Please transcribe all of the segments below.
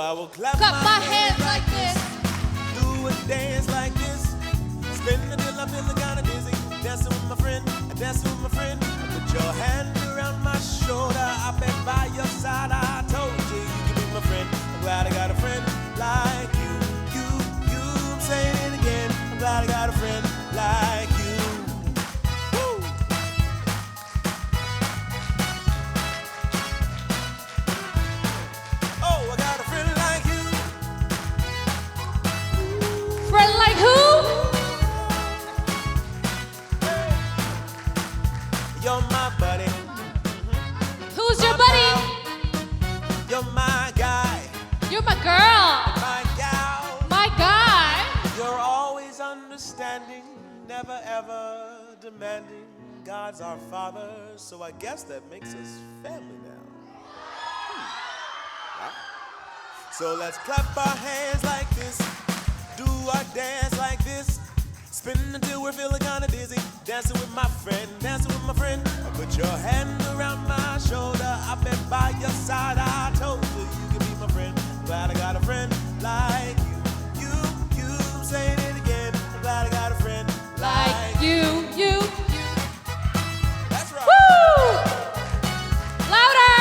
I will clap my hands like this. Do a dance like this. Spin until I feel kinda dizzy. Dancing with my friend, dancing with my friend. Put your hand around my shoulder. I've been by your side. I told you you could be my friend. I'm glad I got a friend like you. I'm saying it again. I'm glad I got a friend like you. Woo! Oh, I got a friend like you. Friend like who? You're my buddy. Who's your buddy? You're my guy. You're my girl. My gal. My guy. You're always understanding, never ever demanding. God's our Father, so I guess that makes us family now. So let's clap our hands like this, do our dance like this, spin until we're feeling kinda dizzy, dancing with my friend, dancing with my friend. Put your hand around my shoulder, I've been by your side. I told you you could be my friend. Glad I got a friend like you. I'm saying it again. I'm glad I got a friend like you. That's right. Woo! Louder!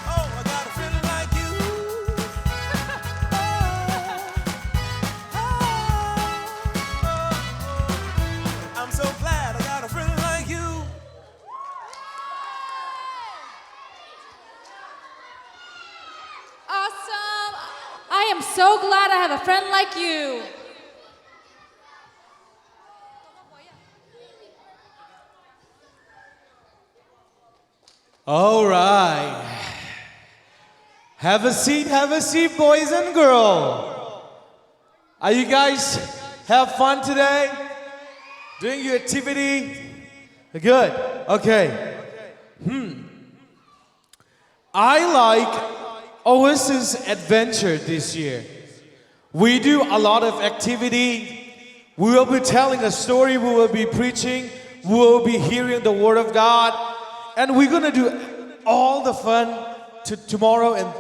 Oh, I got a friend like you. I'm so glad I got a friend like you. Awesome. I am so glad I have a friend like you. All right. Have a seat, boys and girls. Are you guys have fun today? Doing your activity? Good. Okay. I like Oasis Adventure this year. We do a lot of activity. We will be telling a story. We will be preaching. We will be hearing the Word of God. And we're going to do all the fun tomorrow and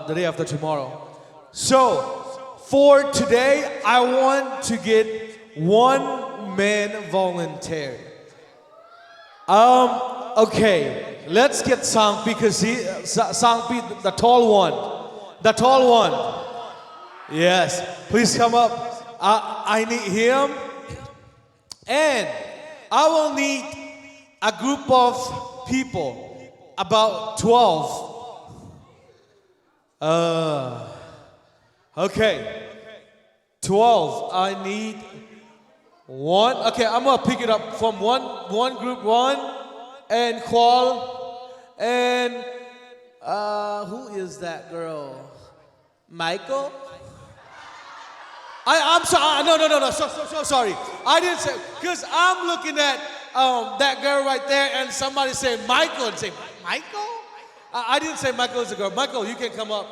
the day after tomorrow. So, for today, I want to get one man volunteer. Okay, let's get Sang because Sang the tall one. The tall one. Yes, please come up. I need him. And I will need a group of people, about 12. Okay, 12. I need one. Okay, I'm gonna pick it up from one group one, and Qual, and who is that girl? Michael. I'm sorry. No. So sorry. I didn't say because I'm looking at that girl right there, and somebody say Michael and say Michael. I didn't say Michael is a girl. Michael, you can come up.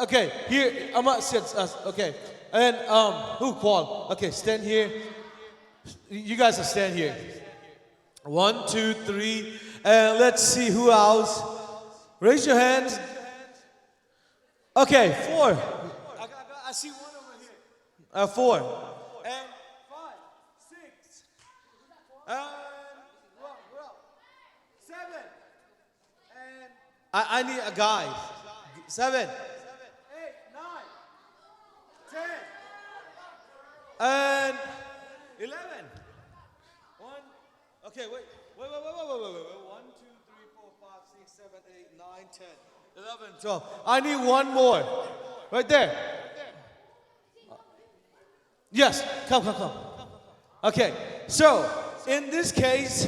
Okay, here I'm gonna sit. Okay, and who Qual? Okay, stand here. You guys are stand here. 1, 2, 3, and let's see who else. Raise your hands. Okay, 4. I see one over here. 4. And 5, 6. And we're up. 7. And I need a guy. 7, 8, 9, 10. And 11. 1. Okay, wait. 1, 2, 3, 4, 5, 6, 7, 8, 9, 10, 11, 12. I need one more. Right there. Yes, come. Okay, so in this case,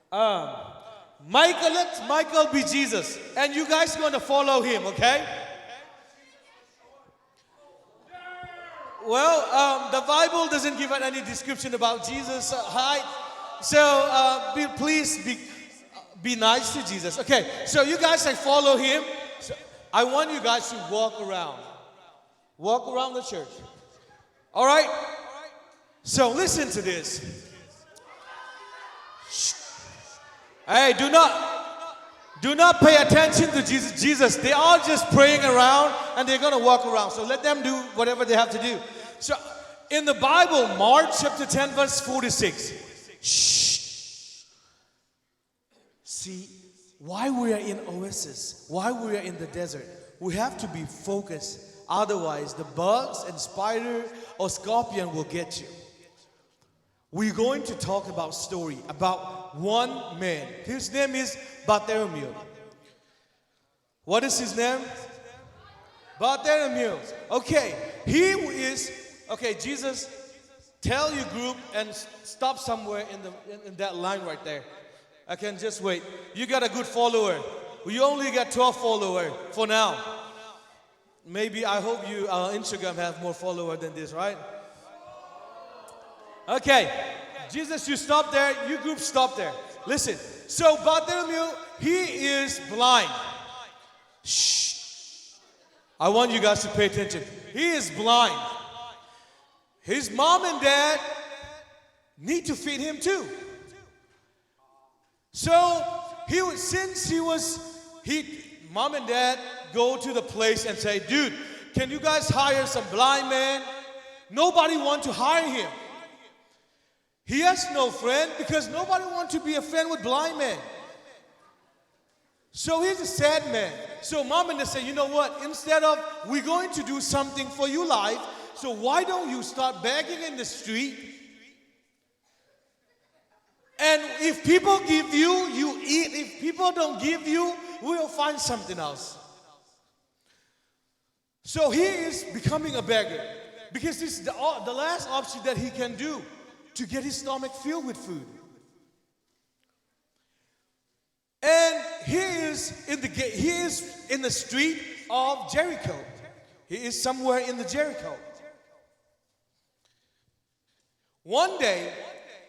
Michael, let Michael be Jesus, and you guys are going to follow him, okay? Well, the Bible doesn't give any description about Jesus' height, so please be nice to Jesus. Okay, so you guys follow him. So I want you guys to walk around the church. All right? So listen to this. Shh. Hey, do Do not pay attention to Jesus. They are just praying around and they're going to walk around. So let them do whatever they have to do. So in the Bible, Mark chapter 10 verse 46. Shh. See, why we are in oasis, why we are in the desert, we have to be focused. Otherwise, the bugs and spider or scorpion will get you. We're going to talk about story about one man. His name is Bartholomew. What is his name? Bartholomew. Okay, Jesus, tell your group and stop somewhere in that line right there. I can just wait. You got a good follower. You only got 12 followers for now. Maybe I hope you Instagram have more followers than this, right? Okay, Jesus, you stop there. You group stop there. Listen. So Bartholomew, he is blind. Shh. I want you guys to pay attention. He is blind. His mom and dad need to feed him too. So mom and dad go to the place and say, dude, can you guys hire some blind man? Nobody want to hire him. He has no friend because nobody wants to be a friend with blind men. So he's a sad man. So mom and dad say, you know what? Instead of we're going to do something for your life, so why don't you start begging in the street? And if people give you, you eat. If people don't give you, we'll find something else. So he is becoming a beggar because this is the last option that he can do to get his stomach filled with food. And he is in the street of Jericho. He is somewhere in the Jericho. One day,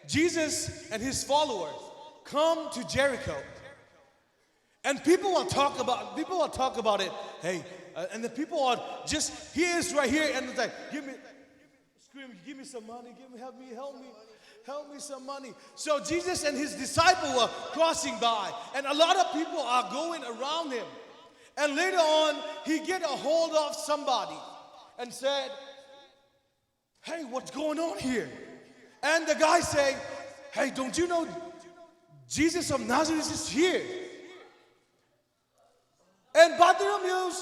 Jesus and his followers come to Jericho. And people will talk about it. Hey, and the people are just, he is right here, and it's like, give me some money, help me some money. So Jesus and his disciples were crossing by, and a lot of people are going around him. And later on, he get a hold of somebody and said, hey, what's going on here? And the guy say, hey, don't you know Jesus of Nazareth is here? And Bartholomew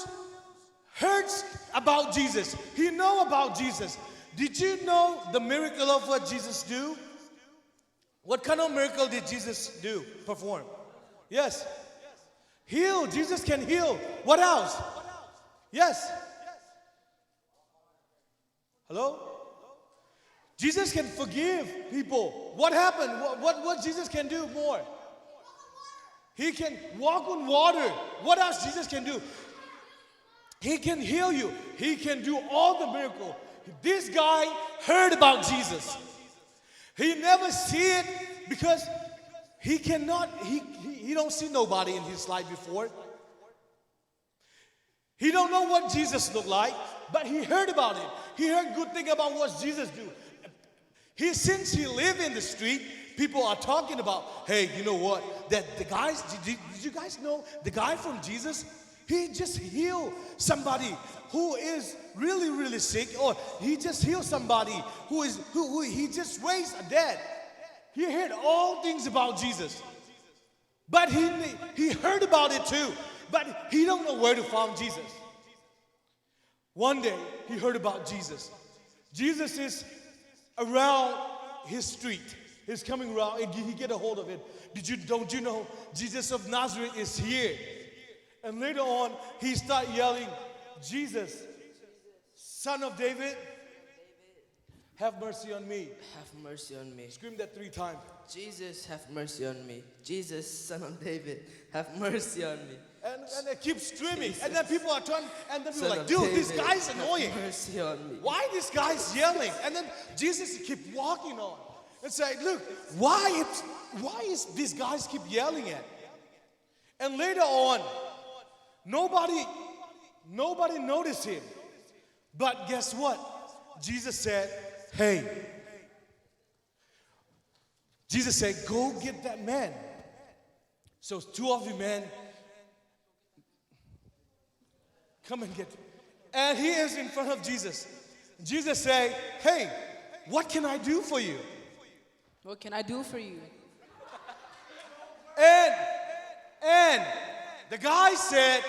heard about Jesus. He know about Jesus. Did you know the miracle of what Jesus do? What kind of miracle did Jesus perform? Yes. Heal. Jesus can heal. What else? Yes. Hello? Jesus can forgive people. What happened? What Jesus can do more? He can walk on water. What else Jesus can do? He can heal you. He can do all the miracles. This guy heard about Jesus. He never see it because he don't see nobody in his life before. He don't know what Jesus looked like, but he heard about it. He heard good thing about what Jesus do. Since he lived in the street, people are talking about, hey, you know what? That the guys, did you guys know the guy from Jesus? He just healed somebody who is really, really sick, or he just healed somebody who he just raised a dead. He heard all things about Jesus. But he heard about it too, but he don't know where to find Jesus. One day, he heard about Jesus. Jesus is around his street. He's coming around, and he get a hold of it. Don't you know Jesus of Nazareth is here? And later on, he start yelling, Jesus, Son of David, have mercy on me. Have mercy on me. Scream that 3 times. Jesus, have mercy on me. Jesus, Son of David, have mercy on me. And they keep screaming. Jesus. And then people are turning, and then we're Son like, dude, David, this guy's annoying. Have mercy on me. Why this guy's yelling? And then Jesus keep walking on and say, look, why is these guys keep yelling at? And later on, nobody noticed him. But guess what? Jesus said, hey. Jesus said, go get that man. So 2 of you men Come and get it. And he is in front of Jesus. Jesus say, hey, what can I do for you? What can I do for you? And the guy said,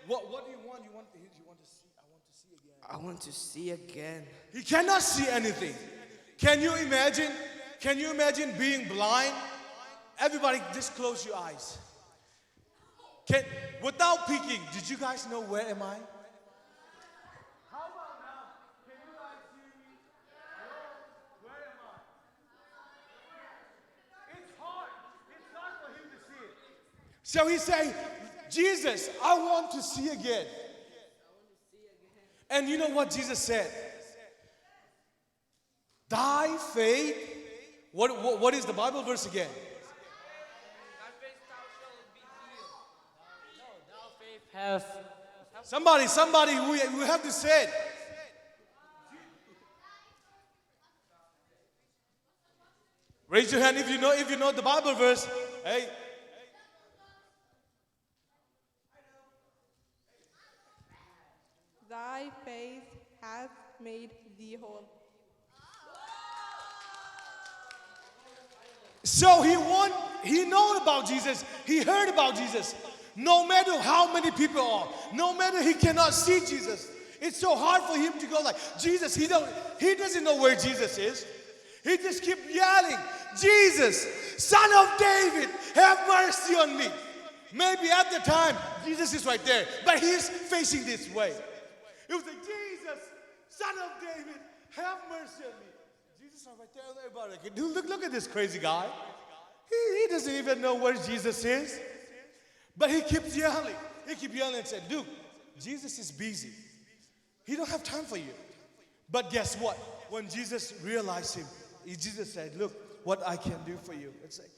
what do you want? You want to see? I want to see again. I want to see again. He cannot see anything. Can you imagine? Can you imagine being blind? Everybody, just close your eyes. Without peeking, did you guys know where am I? How about now? Can you guys see me? Where am I? It's hard. It's hard for him to see it. So he say, Jesus, I want to see again. And you know what Jesus said? Thy faith. What is the Bible verse again? Have Somebody, we have to say it. Raise your hand if you know the Bible verse. Hey. Thy faith hath made thee whole. So he known about Jesus. He heard about Jesus. No matter how many people are, no matter he cannot see Jesus, it's so hard for him to go like, Jesus, he doesn't know where Jesus is. He just keep yelling, Jesus, Son of David, have mercy on me. Maybe at the time, Jesus is right there, but he's facing this way. It was like, Jesus, Son of David, have mercy on me. Jesus is right there. Everybody like, dude, look at this crazy guy. He doesn't even know where Jesus is. But he keeps yelling. He keeps yelling and said, dude, Jesus is busy. He don't have time for you. But guess what? When Jesus realized him, Jesus said, look, what I can do for you. It's like,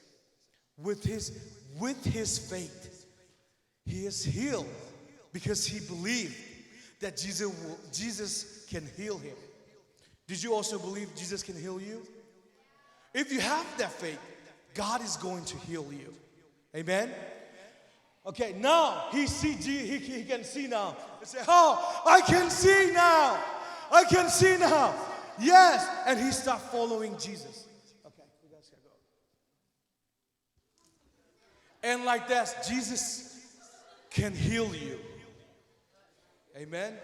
with his faith, he is healed because he believed that Jesus can heal him. Did you also believe Jesus can heal you? If you have that faith, God is going to heal you. Amen? Okay, now he can see now. He say, oh, I can see now. I can see now. Yes, and he start following Jesus. Okay, you guys can go. And like that, Jesus can heal you. Amen.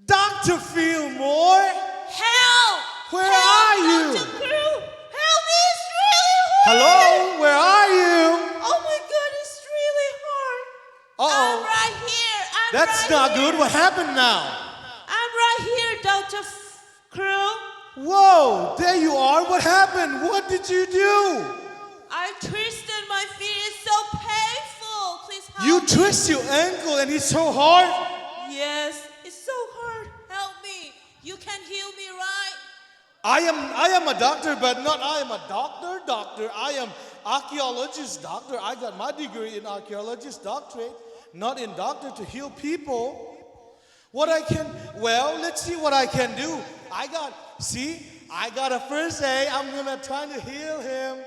Dr. Fillmore, Help! where Help, are you? Dr. Crew! Help me, it's really hard! Hello, where are you? Oh my god, it's really hard! Uh-oh. I'm right here! That's not good. What happened now? I'm right here, Dr. Crew! Whoa, there you are. What happened? What did you do? I twisted my feet, it's so painful! Please help You me! twist your ankle and it's so hard. Yes, it's so hard. Help me! You can heal me, right? I am a doctor, but not I am a doctor. I am archaeologist doctor. I got my degree in archaeologist doctorate, not in doctor to heal people. Let's see what I can do. I got a first aid. I'm gonna try to heal him.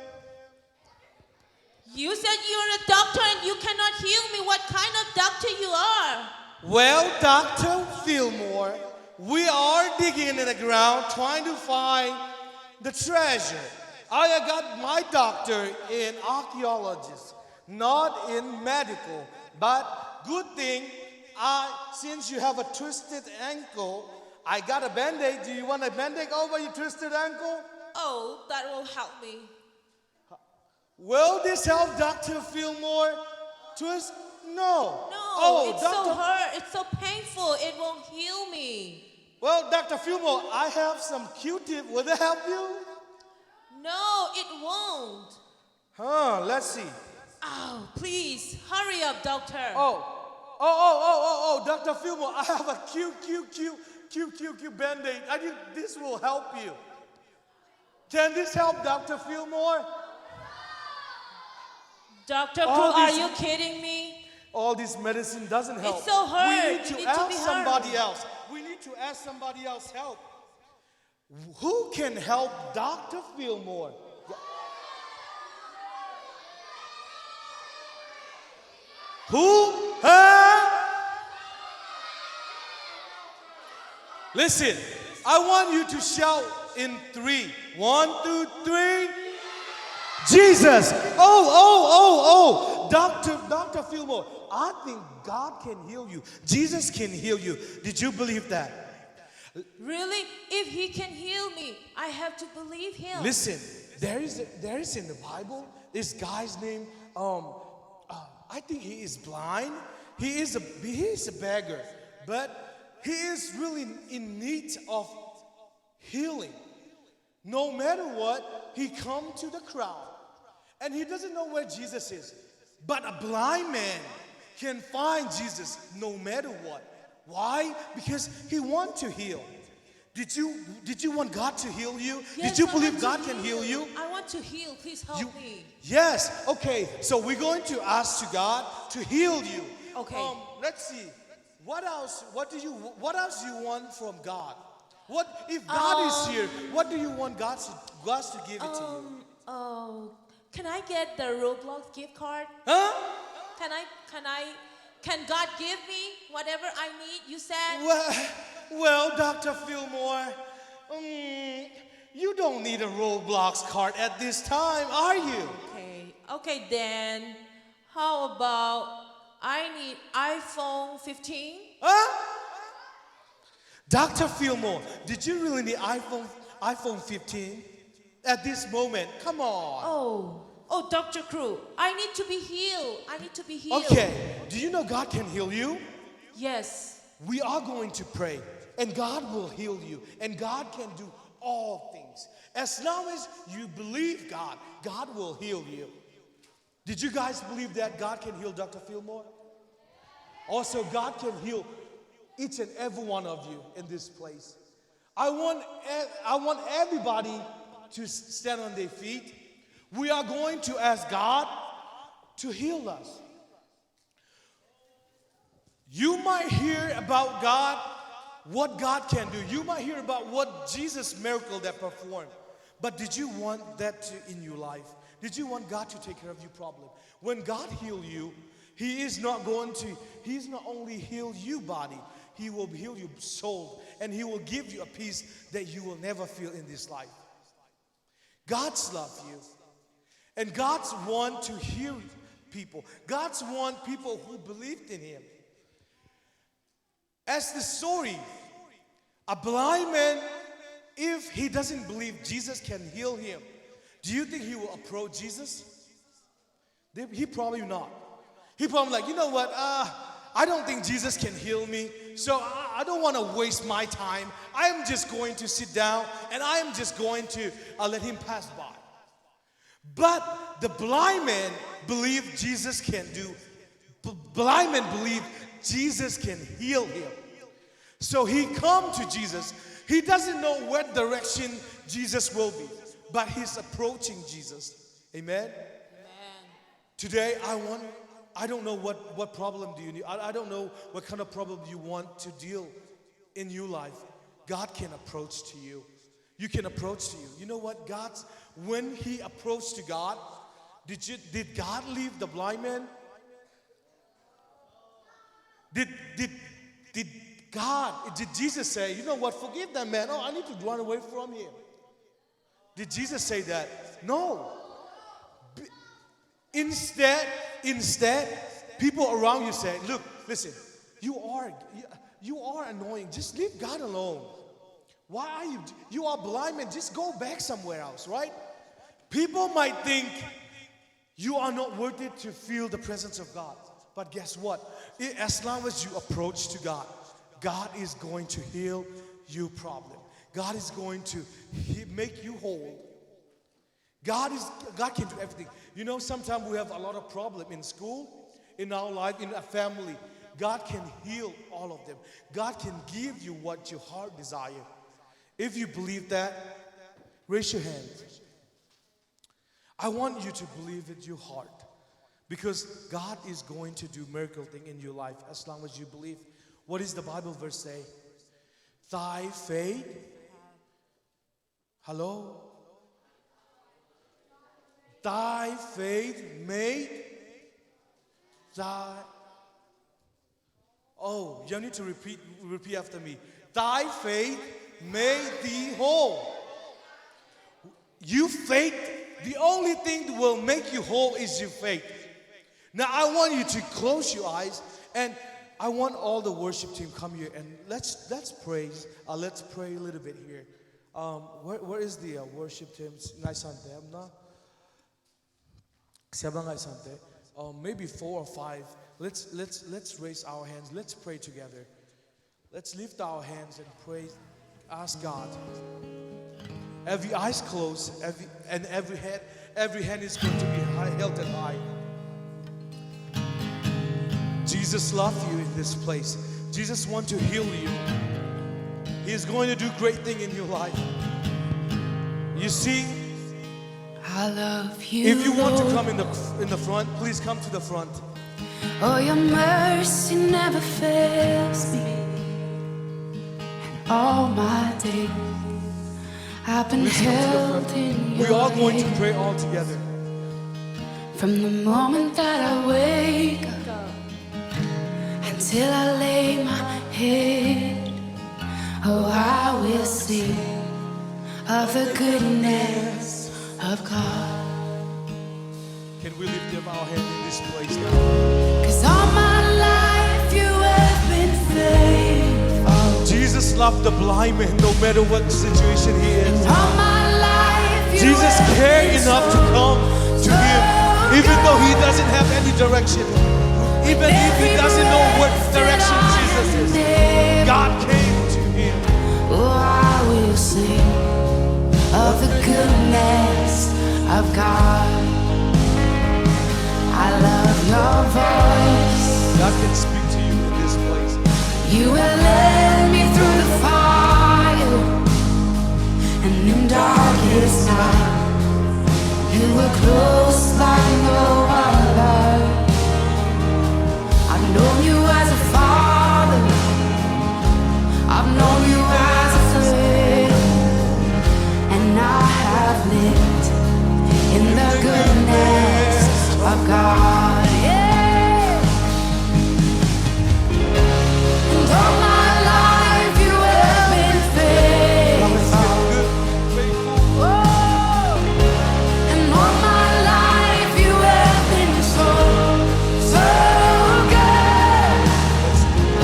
You said you're a doctor and you cannot heal me. What kind of doctor you are? Well, Dr. Fillmore, we are digging in the ground trying to find the treasure. I got my doctor in archaeologist, not in medical. But good thing, since you have a twisted ankle, I got a band-aid. Do you want a band-aid over your twisted ankle? Oh, that will help me. Will this help, Dr. Fillmore? Twist? No. No, it's so hurt. It's so painful. It won't heal me. Well, Dr. Fillmore, I have some Q-tip. Will that help you? No, it won't. Let's see. Oh, please, hurry up, doctor. Dr. Fillmore, I have a Q band-aid. I think this will help you. Can this help, Dr. Fillmore? Dr. Crew, All are these- you kidding me? All this medicine doesn't help. so hard. We need You to need to ask be somebody hard. else. We need to ask somebody else help. Who can help Dr. Fillmore? Who? Huh? Listen, I want you to shout in 3. 1, 2, 3. Jesus. Oh. Dr. Fillmore, I think God can heal you. Jesus can heal you. Did you believe that? Really? If he can heal me, I have to believe him. Listen, there is in the Bible this guy's name. I think he is blind. He is a beggar, but he is really in need of healing. No matter what, he come to the crowd, and he doesn't know where Jesus is. But a blind man can find Jesus no matter what. Why? Because he wants to heal. Did you want God to heal you? Yes, Did you I believe want God to can heal you? I want to heal. Please help You- me. Yes. Okay. So we're going to ask to God to heal you. Okay. Let's see. What else? What else do you want from God? What if God is here? What do you want God to give it to you? Oh, can I get the Roblox gift card? Huh? Can God give me whatever I need? You said. Well, Dr. Fillmore, you don't need a Roblox card at this time, are you? Okay then. How about I need iPhone 15? Huh? Dr. Fillmore, did you really need iPhone 15 at this moment? Come on. Oh, Dr. Crew, I need to be healed. I need to be healed. Okay. Do you know God can heal you? Yes. We are going to pray, and God will heal you, and God can do all things. As long as you believe God, God will heal you. Did you guys believe that God can heal Dr. Fillmore? Also, God can heal each and every one of you in this place. I want everybody to stand on their feet. We are going to ask God to heal us. You might hear about God, what God can do. You might hear about what Jesus' miracle that performed. But did you want that in your life? Did you want God to take care of your problem? When God heal you, He's not only heal you body, He will heal your soul, and He will give you a peace that you will never feel in this life. God's love you, and God's want to heal people. God's want people who believed in Him. As the story, a blind man, if he doesn't believe Jesus can heal him, do you think he will approach Jesus? He probably not. He probably like, you know what, I don't think Jesus can heal me, so I don't want to waste my time. I am just going to sit down, and I am just going to let him pass by. But the blind man believed Jesus can do. Blind man believed Jesus can heal him. So he come to Jesus. He doesn't know what direction Jesus will be, but he's approaching Jesus. Amen? Today, I don't know what problem do you need. I don't know what kind of problem you want to deal in your life. God can approach to you. You can approach to you. You know what? When he approached to God, did God leave the blind man? Did Jesus say, you know what, forgive that man. Oh, I need to run away from him. Did Jesus say that? No. Instead, people around you say, look, listen, you are annoying. Just leave God alone. Why are you are blind man, just go back somewhere else, right? People might think you are not worthy to feel the presence of God. But guess what? As long as you approach to God, God is going to heal your problem. God is going to make you whole. God can do everything. You know, sometimes we have a lot of problem in school, in our life, in our family. God can heal all of them. God can give you what your heart desires. If you believe that, raise your hand. I want you to believe with your heart. Because God is going to do miracle thing in your life as long as you believe. What does the Bible verse say? Thy faith. Hello? Thy faith made thy. Oh, you need to repeat after me. Thy faith made thee whole. You faith, the only thing that will make you whole is your faith. Now I want you to close your eyes, and I want all the worship team come here and let's praise. Let's pray a little bit here. Where is the worship team? Naisante, amna. Siapa naisante? Maybe 4 or 5. Let's raise our hands. Let's pray together. Let's lift our hands and pray. Ask God. Every eyes closed, every hand is going to be held and high. Jesus loves you in this place. Jesus wants to heal you. He is going to do great thing in your life. You see, I love you. if you want to come in the front, please come to the front. Oh, your mercy never fails me. And all my days I've been Please come to the held front. in We're your all going to hand. pray all together. From the moment that I wake up until I lay my head, oh, I will sing of the goodness of God. Can we lift up our hand in this place now? 'Cause all my life you have been faithful. Jesus loved the blind man no matter what situation he is. All my life you Jesus have cared been enough to come to him, even though he doesn't have any direction. Even if he doesn't know what direction Jesus is, God came to him. Oh, I will sing of the goodness of God. I love your voice. God can speak to you in this place. You will lead me through the fire, and in darkest night, you were close like no other. I've known you as a father, I've known you as a friend, and I have lived in the goodness of God. Yeah. And all my life you have been faithful. Oh. And all my life you have been so good.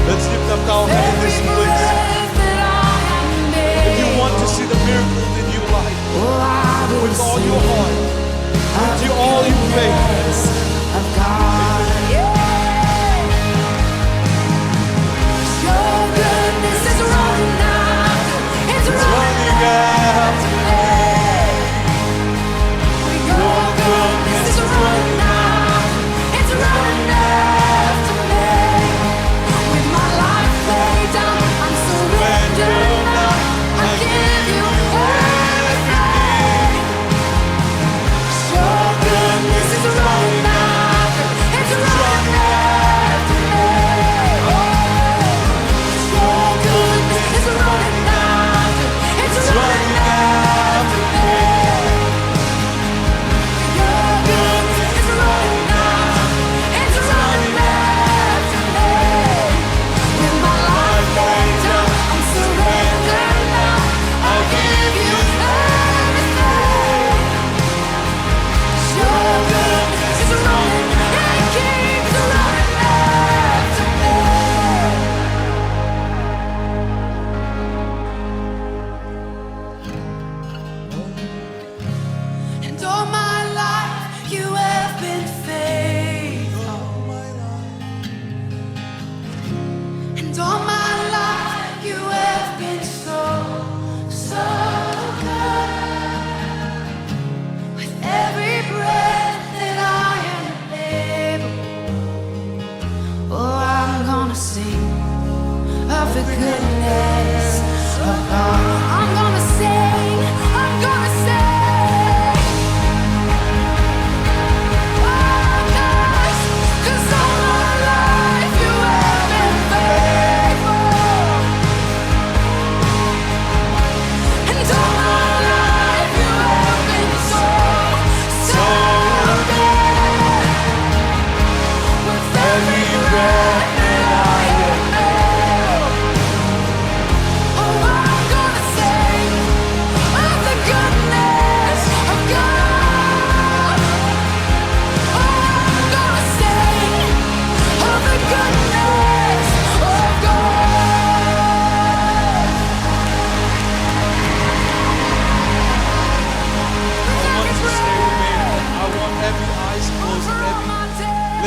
Let's lift up our hand in this Every place. breath that I have If you made, want to see the miracle in your life, oh, I will with all sing your heart, with all your faith, of God.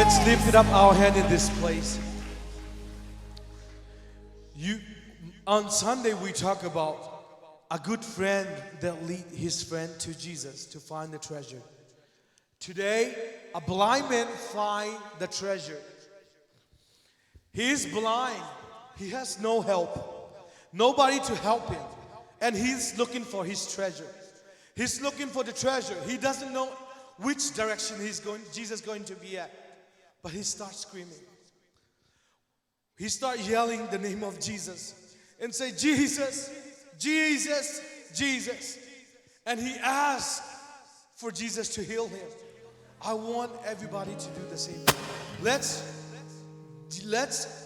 Let's lift it up our hand in this place. On Sunday we talk about a good friend that lead his friend to Jesus to find the treasure. Today, a blind man find the treasure. He is blind. He has no help. Nobody to help him. And he's looking for his treasure. He's looking for the treasure. He doesn't know which direction Jesus is going to be at. But he starts screaming. He starts yelling the name of Jesus and say, Jesus, Jesus, Jesus. And he asks for Jesus to heal him. I want everybody to do the same thing. Let's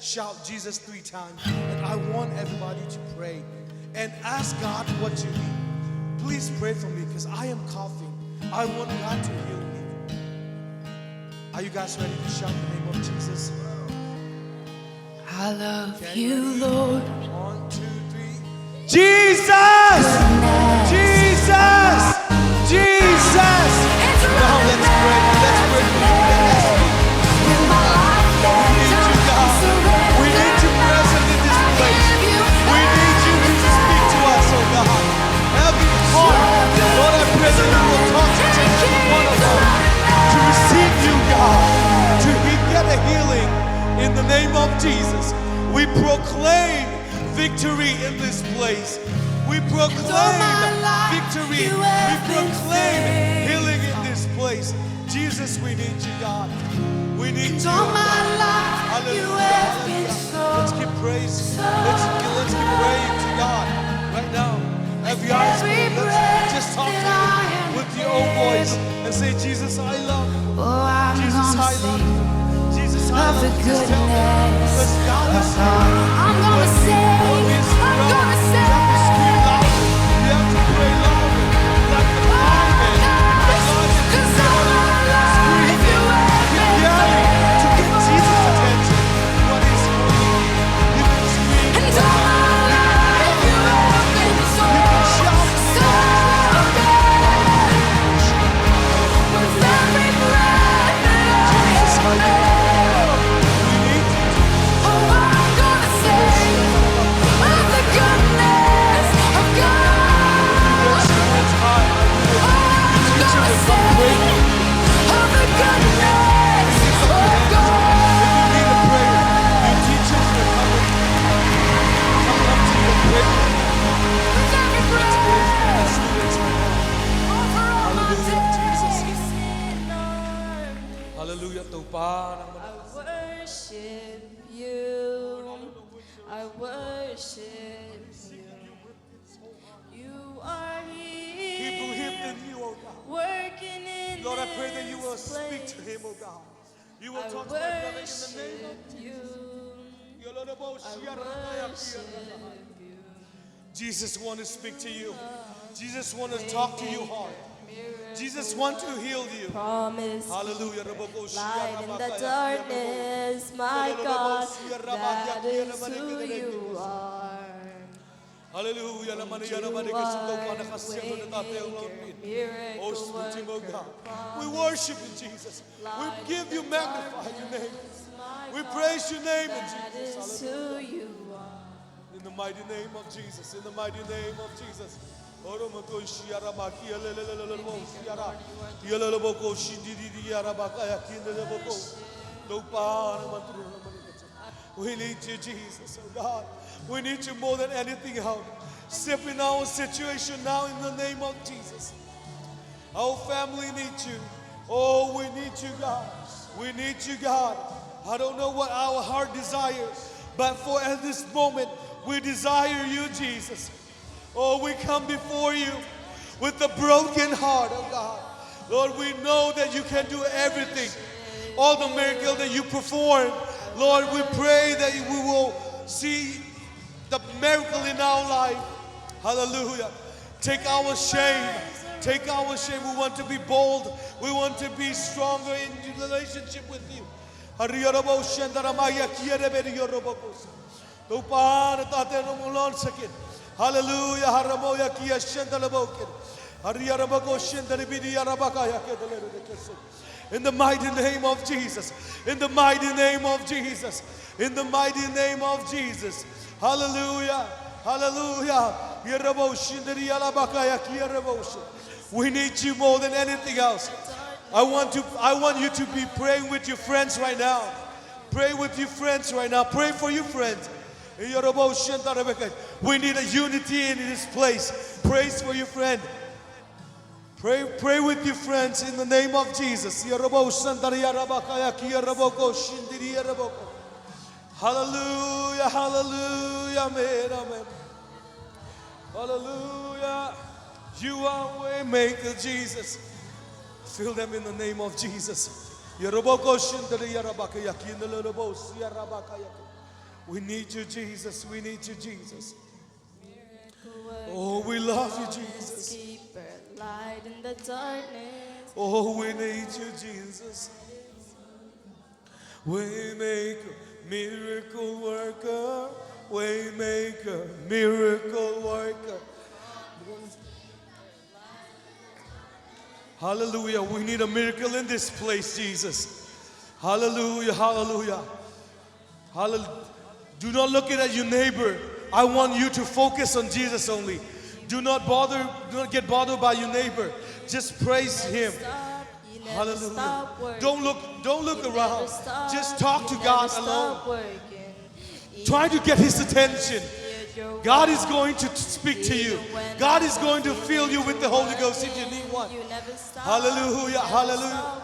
shout Jesus 3 times. And I want everybody to pray and ask God what you need. Please pray for me because I am coughing. I want God to heal me. Are you guys ready to shout the name of Jesus? I love Okay, you, ready? Lord. 1, 2, 3. Jesus! Jesus! Jesus! Now let's pray. Let's pray for you. We need you, God. We need you present in this place. We need you to speak to us, oh God. Every heart, Lord, I pray that you will touch each and every one of us to receive you, God, to get a healing in the name of Jesus. We proclaim victory in this place. We proclaim victory. We proclaim healing in this place. Jesus, we need you, God. We need you. Hallelujah. Let's keep praising. Let's keep praying to God right now. Every eye is closed. Let's just talk to Him with your own voice and say, Jesus, I love you. Jesus, I love you. Jesus, I love you. Just tell me. Let's God is here. I'm gonna sing. I'm gonna sing. You have to scream louder. You have to pray louder. Like the blind man. Cause all my life you have been Yelling to get Jesus' attention. What is going on? You can scream. and all my life you have been so Shout. good. With every breath that I am, We need you. oh, I'm gonna sing of the goodness of God. Lift your hands high. Oh, I'm gonna sing of the goodness of God. If you need a prayer, your teachers are coming. Come up to you and pray. With every breath, Let's do this right now. over all my Hallelujah, Jesus. days. Hallelujah. Tupa. I worship you. I worship you. You are He believed here, in you, oh God. working in Lord, I pray that you will this speak to place. him, oh God. You will I talk to my brother in the name worship of you. I worship you. Jesus wants to speak to you. Jesus wants to talk to you hard. Jesus wants to heal you. Promise Hallelujah. light in the darkness, my God, that is who you are. Hallelujah. You are waymaker, Oh, speak to him, oh miracle God. worker, We worship you, Jesus. We give you, magnify your name. We praise your name, that Jesus. is who you are. In the mighty name of Jesus. In the mighty name of Jesus. We need you, Jesus, oh God. We need you more than anything else. Step in our situation now in the name of Jesus. Our family needs you. Oh, we need you, God. We need you, God. I don't know what our heart desires, but for at this moment, we desire you, Jesus. Oh, we come before you with a broken heart, oh God. Lord, we know that you can do everything. All the miracles that you perform, Lord, we pray that we will see the miracle in our life. Hallelujah. Take our shame. Take our shame. We want to be bold. We want to be stronger in relationship with you. Hallelujah. In the mighty name of Jesus. In the mighty name of Jesus. In the mighty name of Jesus. Hallelujah. Hallelujah. We need you more than anything else. I want you to be praying with your friends right now. Pray with your friends right now. Pray for your friends. We need a unity in this place. Praise for your friend. Pray with your friends in the name of Jesus. Hallelujah, hallelujah, amen, amen. Hallelujah. You are way maker, Jesus. Fill them in the name of Jesus. We need you, Jesus. We need you, Jesus. Oh, we love you, Jesus. Keeper, light in the darkness. Oh, we need you, Jesus. Waymaker, miracle worker. Waymaker, miracle worker. Hallelujah. We need a miracle in this place, Jesus. Hallelujah, hallelujah. Hallelujah. Do not look at your neighbor. I want you to focus on Jesus only. Do not get bothered by your neighbor. Just praise him. Hallelujah. Don't look around. Just talk to God alone. Try to get his attention. God is going to speak to you. God is going to fill you with the Holy Ghost if you need one. Hallelujah, hallelujah.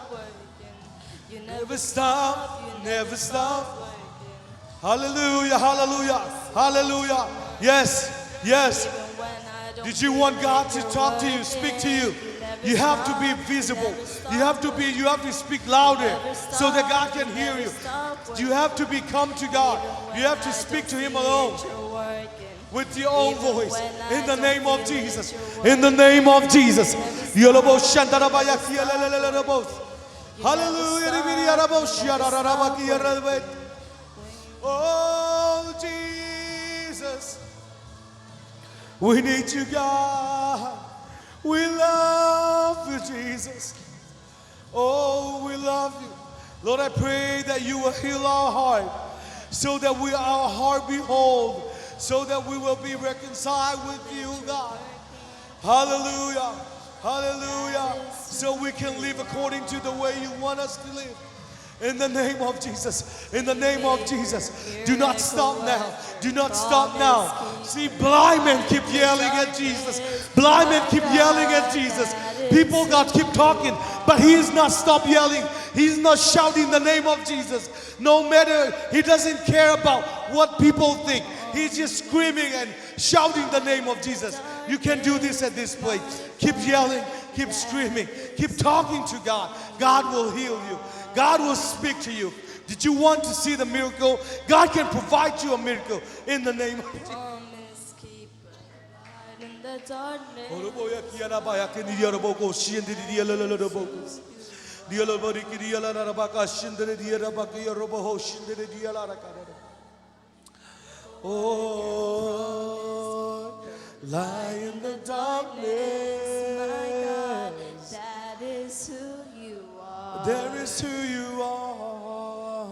Never stop, never stop. Hallelujah, hallelujah, hallelujah. Yes, yes. Did you want God to talk to you, speak to you? You have to be visible. You have to speak louder so that God can hear you. You have to come to God. You have to speak to him alone with your own voice. In the name of Jesus. In the name of Jesus. Hallelujah. Oh, Jesus. We need you, God. We love you, Jesus. Oh, we love you. Lord, I pray that you will heal our heart so that our heart be whole, so that we will be reconciled with you, God. Hallelujah. Hallelujah. So we can live according to the way you want us to live. In the name of Jesus. In the name of Jesus. Do not stop now. Do not stop now. See, blind men keep yelling at Jesus. Blind men keep yelling at Jesus. People God keep talking, but he is not stop yelling. He's not shouting the name of Jesus. No matter, he doesn't care about what people think. He's just screaming and shouting the name of Jesus. You can do this at this place. Keep yelling, keep screaming, keep talking to God. God will heal you. God will speak to you. Did you want to see the miracle? God can provide you a miracle in the name of Jesus. In the darkness. Oh, lie in the darkness. My God, that is who you are. There is who you are.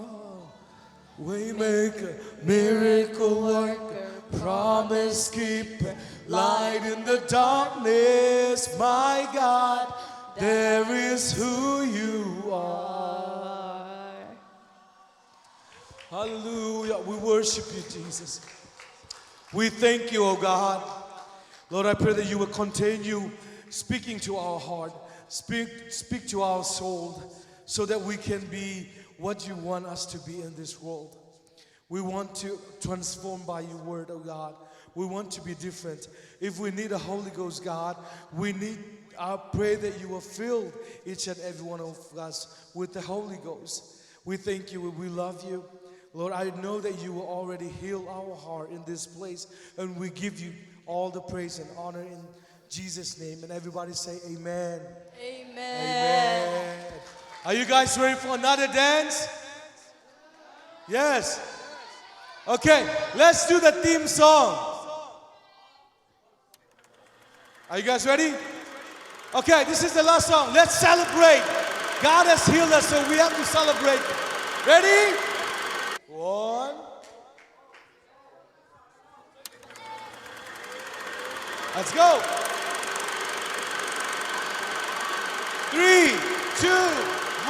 Waymaker, miracle worker, promise keeper, light in the darkness. My God, there is who you are. Hallelujah. We worship you, Jesus. We thank you, oh God. Lord, I pray that you will continue speaking to our heart. Speak to our soul so that we can be what you want us to be in this world. We want to transform by your word, oh God. We want to be different. If we need a Holy Ghost, God, I pray that you will fill each and every one of us with the Holy Ghost. We thank you. We love you. Lord, I know that you will already heal our heart in this place, and we give you all the praise and honor in Jesus' name. And everybody say amen. Amen. Amen. Are you guys ready for another dance? Yes. Okay, let's do the theme song. Are you guys ready? Okay, this is the last song. Let's celebrate. God has healed us, so we have to celebrate. Ready? 1. Let's go. 3, 2,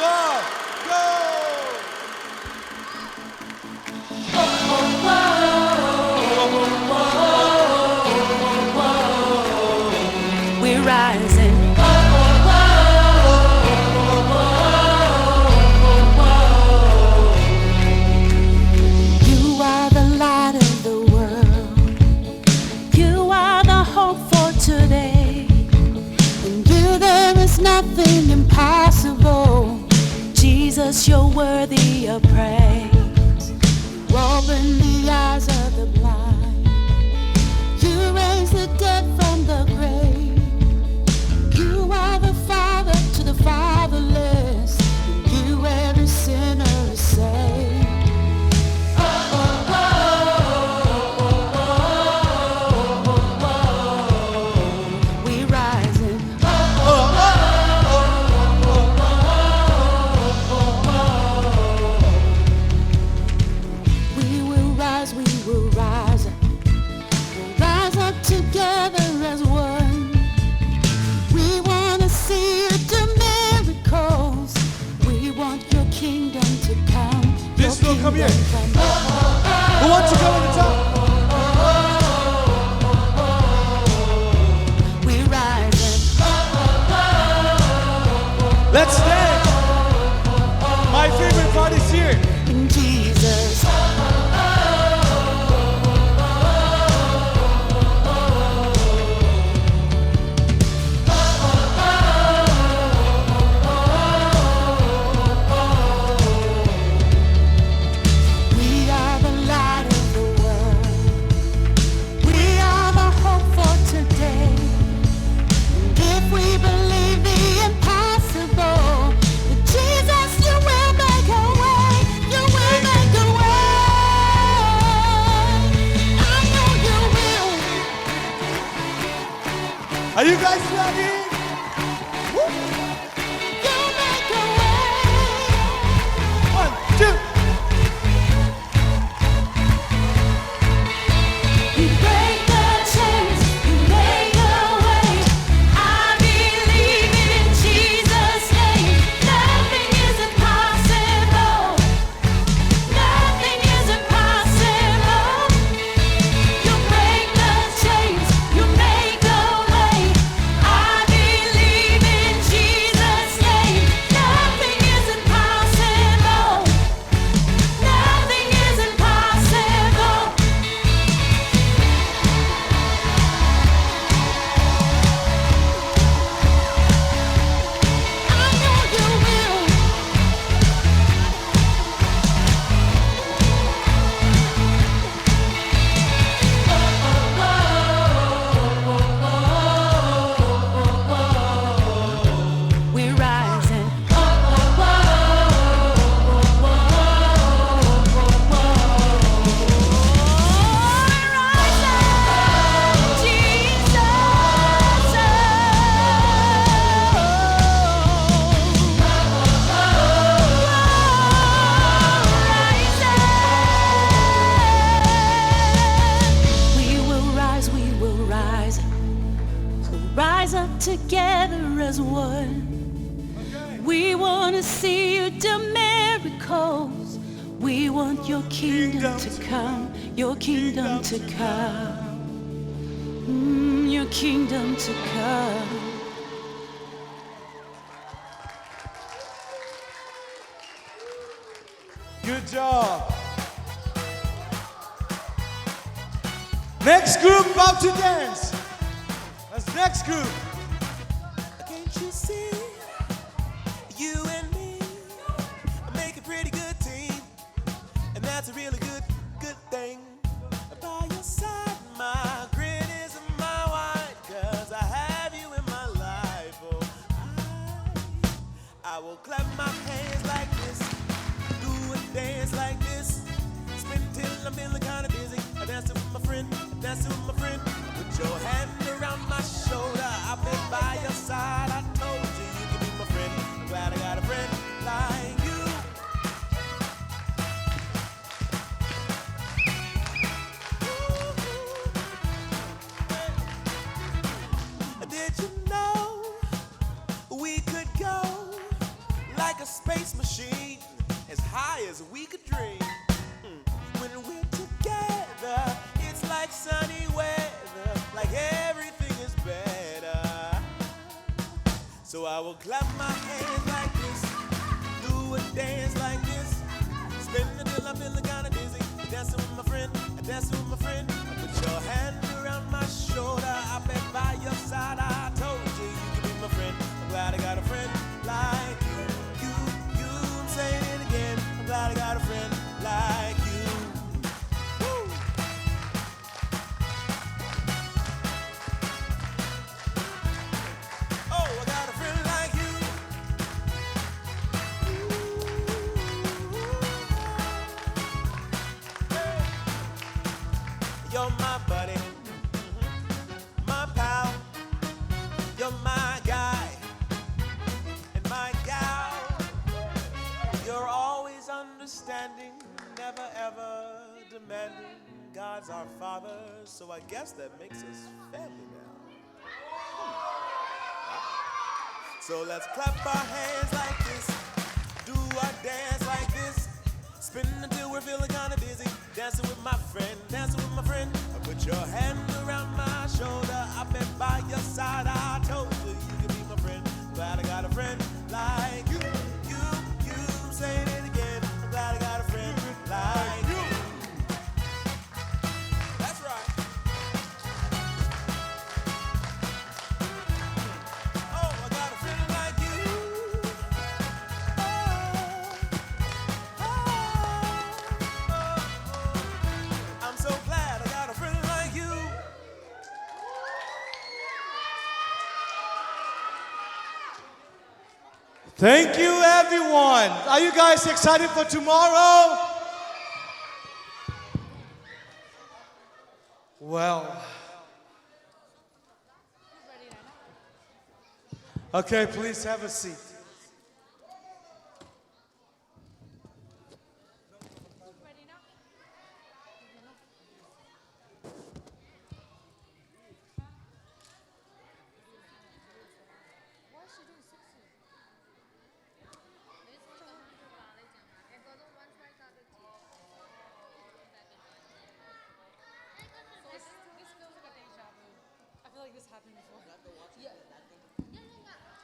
1, go. We're rising. You are the light of the world. You are the hope for today. In you there is nothing impossible. Jesus, you're worthy of praise. You open the eyes of the blind. You raise the dead from the grave. You are the father to the fatherless. In you every sinner is saved. We rising. We will rise, we will rise. We'll rise up together as one. We want to see you do miracles. We want your kingdom to come. This Your will come here. kingdom come. Who wants to go in the top? We rising. Let's dance. My favorite part is here. In Jesus. We are the light of the world. We are the hope for today. And if we believe the impossible, that Jesus, you will make a way. You will make a way. I know you will. Are you guys ready? You make a way. 1, 2. You break the chains, you make a way. I believe in Jesus' name. Nothing is impossible. Nothing is impossible. You break the chains, you make a way. I believe in Jesus' name. Nothing is impossible. Nothing is impossible. I know you will. We're rising. We will rise, we will rise. So rise up together as one. We want to see you do miracles. We want your kingdom to come, your kingdom to come, your kingdom to come. Good job. Next group about to dance. That's next group. Can't you see? You and me make a pretty good team, and that's a really good thing. By your side, my grin is my wine, 'cause I have you in my life. Oh, I will clap my hands like this, do a dance like this, spin till I'm feeling kinda dizzy. I dance with my friend, dance with my friend. Put Put your hand around my shoulder. I've been by your side. I told you you could be my friend. I'm glad I got a friend like you. Did you know we could go like a space machine as high as we could dream? When we're together, it's like sunny weather, like everything is better. So I will clap my hands like this, do a dance like this, spin until I'm feeling kinda dizzy, dancing with my friend, dancing with my friend. Put your hand around my shoulder, I've been by your side. I told you you could be my friend. I'm glad I got a friend like you. I'm saying it again. I'm glad I got a friend like you. Woo. Oh, I got a friend like you. Hey. You're my buddy, my pal. You're my guy and my gal. You're always understanding, never ever demanding. God's our Father, so I guess that makes us family now. So let's clap our hands like this, do our dance like this, spin until we're feeling kinda dizzy, dancing with my friend, dancing with my friend. Put your hand around my shoulder, I've been by your side. I told you you could be my friend. Glad I got a friend like you. I'm saying it again. I'm glad I got a friend like you. That's right. Oh, I got a friend like you. I'm so glad I got a friend like you. Thank you, everyone. Are you guys excited for tomorrow? Well. Okay, please have a seat.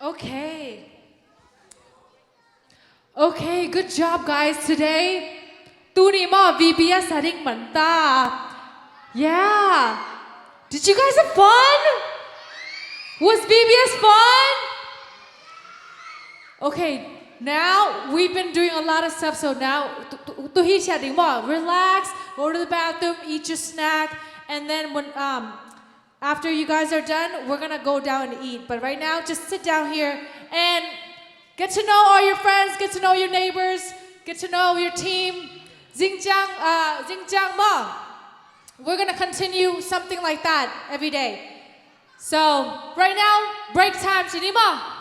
Okay. Okay, good job, guys. Today, tuni mo VBS haring manta. Yeah. Did you guys have fun? Was VBS fun? Okay, now we've been doing a lot of stuff, so now relax, go to the bathroom, eat your snack, and then when after you guys are done, we're gonna go down and eat. But right now, just sit down here and get to know all your friends, get to know your neighbors, get to know your team. Xinjiang Ma. We're gonna continue something like that every day. So right now, break time, Jinima.